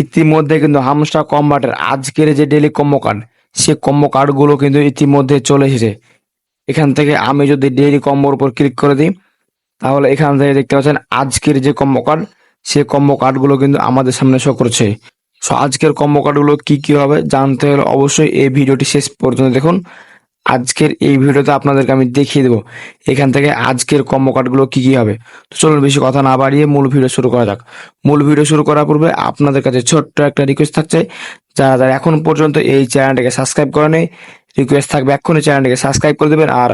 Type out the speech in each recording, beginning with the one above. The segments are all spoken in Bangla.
ইতিমধ্যে কিন্তু হামস্টার কম্বাটের আজকের যে ডেইলি কম্বো কার্ড, সে কম্বো কার্ডগুলো কিন্তু ইতিমধ্যে চলে এসেছে। এখান থেকে আমি যদি ডেইলি কম্বোর উপর ক্লিক করে দিই, তাহলে এখান থেকে দেখতে পাচ্ছেন আজকের যে কম্বো কার্ড, সে কম্বো কার্ডগুলো কিন্তু আমাদের সামনে শো করছে। সো আজকের কম্বো কার্ডগুলো কি কি হবে জানতে হলে অবশ্যই এই ভিডিওটি শেষ পর্যন্ত দেখুন। আজকের এই ভিডিওতে আপনাদেরকে আমি দেখিয়ে দেবো এখান থেকে আজকের কম্বো কার্ডগুলো কি কি হবে। তো চলুন বেশি কথা না বাড়িয়ে মূল ভিডিও শুরু করা যাক। মূল ভিডিও শুরু করার পূর্বে আপনাদের কাছে ছোট্ট একটা রিকোয়েস্ট থাকছে, যারা যারা এখন পর্যন্ত এই চ্যানেলটাকে সাবস্ক্রাইব করেনি, রিকোয়েস্ট থাকবে এখনই চ্যানেলটাকে সাবস্ক্রাইব করে দেবেন। আর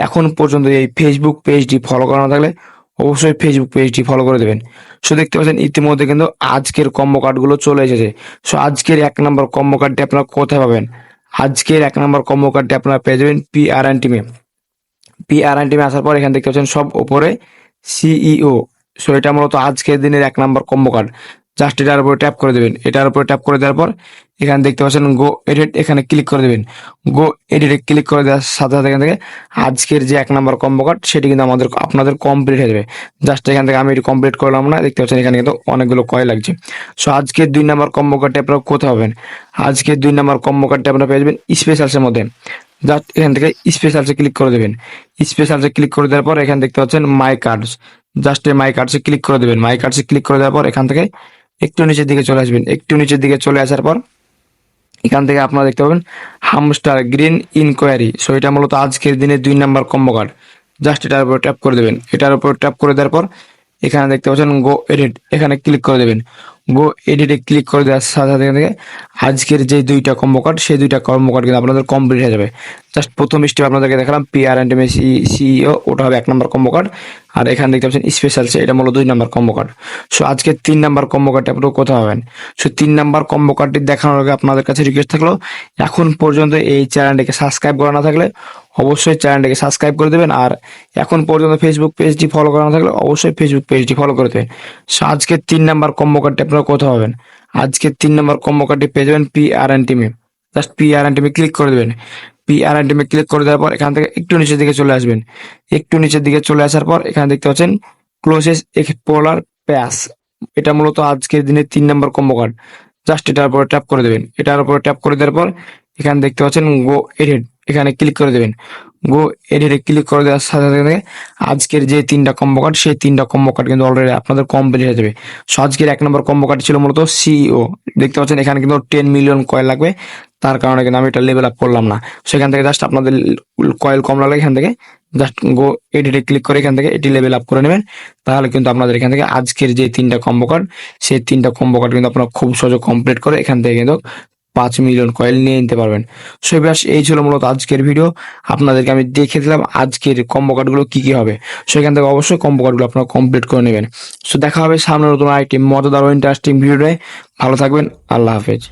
এখন পর্যন্ত এই ফেসবুক পেজটি ফলো করা না থাকলে অবশ্যই ফেসবুক পেজটি ফলো করে দেবেন। সো দেখতে পাচ্ছেন ইতিমধ্যে কিন্তু আজকের কম্বো কার্ডগুলো চলে এসেছে। সো আজকের 1 নম্বর কম্বো কার্ডটি আপনারা কোথায় পাবেন? আজকের 1 নম্বর কম্বো কার্ডটি আপনারা পেয়ে যাবেন পিআরএন টিমে। পিআরএন টিমে আসার পর এখানে দেখতে পাচ্ছেন সব উপরে সিইও। সো এটা মূলত আজকের দিনের 1 নম্বর কম্বো কার্ড। জাস্ট এটার উপরে ট্যাপ করে দেবেন। এটার উপরে ট্যাপ করে দেওয়ার পর এখানে দেখতে পাচ্ছেন গো এডিট, এখানে ক্লিক করে দেবেন। গো এডিটে ক্লিক করে দেওয়ার সাথে সাথে এখান থেকে আজকের যে 1 নম্বর কম্বো কার্ড সেটি কিন্তু আপনাদের কমপ্লিট হয়ে যাবে। জাস্ট এখান থেকে আমি এটি কমপ্লিট করলাম না, দেখতে পাচ্ছেন এখানে কিন্তু অনেকগুলো কয়েন লাগছে। সো আজকের 2 নম্বর কম্বো কার্ডটি আপনারা কোথায় পাবেন? আজকের 2 নম্বর কম্বো কার্ডটি আপনারা পেয়ে যাবেন স্পেশালসের মধ্যে। জাস্ট এখান থেকে স্পেশালসে ক্লিক করে দেবেন। স্পেশালসে ক্লিক করে দেওয়ার পর এখানে দেখতে পাচ্ছেন মাই কার্ডস। জাস্ট এই মাই কার্ডসে ক্লিক করে দেবেন। মাই কার্ডসে ক্লিক করে দেওয়ার পর এখান থেকে একটু নিচের দিকে চলে আসবেন। একটু নিচের দিকে চলে আসার পর এখান থেকে আপনারা দেখতে পাবেন হামস্টার গ্রিন ইনকোয়ারি। সো এটা মূলত আজকের দিনের 2 নম্বর কম্বো কার্ড। জাস্ট এটার উপর ট্যাপ করে দেবেন। এটার উপর ট্যাপ করে দেওয়ার পর এখানে দেখতে পাচ্ছেন গো এডিট, এখানে ক্লিক করে দেবেন। গো এডিটে ক্লিক করে দেওয়ার সাথে সাথে এখান থেকে আজকের যে 2টা কম্বো কার্ড, সেই 2টা কম্বো কার্ড কিন্তু আপনাদের কমপ্লিট হয়ে যাবে। জাস্ট প্রথম স্টেপ আপনাদেরকে দেখালাম পিআরএন টিমের সিইও, ওটা হবে 1 নম্বর কম্বো কার্ড। আর এখানে দেখতে পাচ্ছেন স্পেশালসে, এটা মূলত 2 নম্বর কম্বো কার্ড। সো আজকে 3 নম্বর কম্বো কার্ডটি আপনারা কোথায় পাবেন? সো 3 নম্বর কম্বো কার্ডটি দেখানোর আগে আপনাদের কাছে রিকোয়েস্ট থাকলো, এখন পর্যন্ত এই চ্যানেলটিকে সাবস্ক্রাইব করা না থাকলে অবশ্যই চ্যানেলটিকে সাবস্ক্রাইব করে দেবেন। আর এখন পর্যন্ত ফেসবুক পেজটি ফলো করা না থাকলে অবশ্যই ফেসবুক পেজটি ফলো করে দেবেন। সো আজকে 3 নম্বর কম্বো কার্ডটি আপনারা কোথায় পাবেন? আজকে 3 নম্বর কম্বো কার্ডটি পেয়ে যাবেন পিআরএন টিমে। জাস্ট পিআরএন টিমে ক্লিক করে দেবেন। পিআরএন টিমে ক্লিক করে দেওয়ার পর এখান থেকে একটু নিচের দিকে চলে আসবেন। একটু নিচের দিকে চলে আসার পর এখানে দেখতে পাচ্ছেন ক্লোজেস এক্সপ্লোরার প্যাস। এটা মূলত আজকের দিনের 3 নম্বর কম্বো কার্ড। জাস্ট এটার উপরে ট্যাপ করে দেবেন। এটার উপরে ট্যাপ করে দেওয়ার পর এখানে দেখতে পাচ্ছেন গো এডিট, এখানে ক্লিক করে দেবেন। গো এডিটে ক্লিক করে দেওয়ার সাথে সাথে আজকের যে 3টা কম্বো কার্ড, সেই 3টা কম্বো কার্ড কিন্তু অলরেডি আপনাদের কমপ্লিট হয়ে যাবে। সো আজকের 1 নম্বর কম্বো কার্ড ছিল মূলত সিইও। দেখতে পাচ্ছেন এখানে কিন্তু 10 মিলিয়ন কয়েন লাগবে, তার কারণে কিন্তু আমি এটা লেভেল আপ করলাম না। সেখান থেকে জাস্ট আপনাদের কয়েল কম লাগলে এখান থেকে জাস্ট গো এডিটে ক্লিক করে এখান থেকে এটি লেভেল আপ করে নেবেন। তাহলে কিন্তু আপনাদের এখান থেকে আজকের যে 3টা কম্বো কার্ড, সেই 3টা কম্বো কার্ড কিন্তু আপনারা খুব সহজে কমপ্লিট করে এখান থেকে কিন্তু 5 মিলিয়ন কয়েল নিয়ে নিতে পারবেন। সো ব্যাস এই ছিল মূলত আজকের ভিডিও। আপনাদেরকে আমি দেখে দিলাম আজকের কম্বো কার্ডগুলো কি কি হবে। সো এখান থেকে অবশ্যই কম্বো কার্ডগুলো আপনারা কমপ্লিট করে নেবেন। সো দেখা হবে সামনে নতুন আরেকটি মজাদার ও ইন্টারেস্টিং ভিডিওতে। ভালো থাকবেন, আল্লাহ হাফেজ।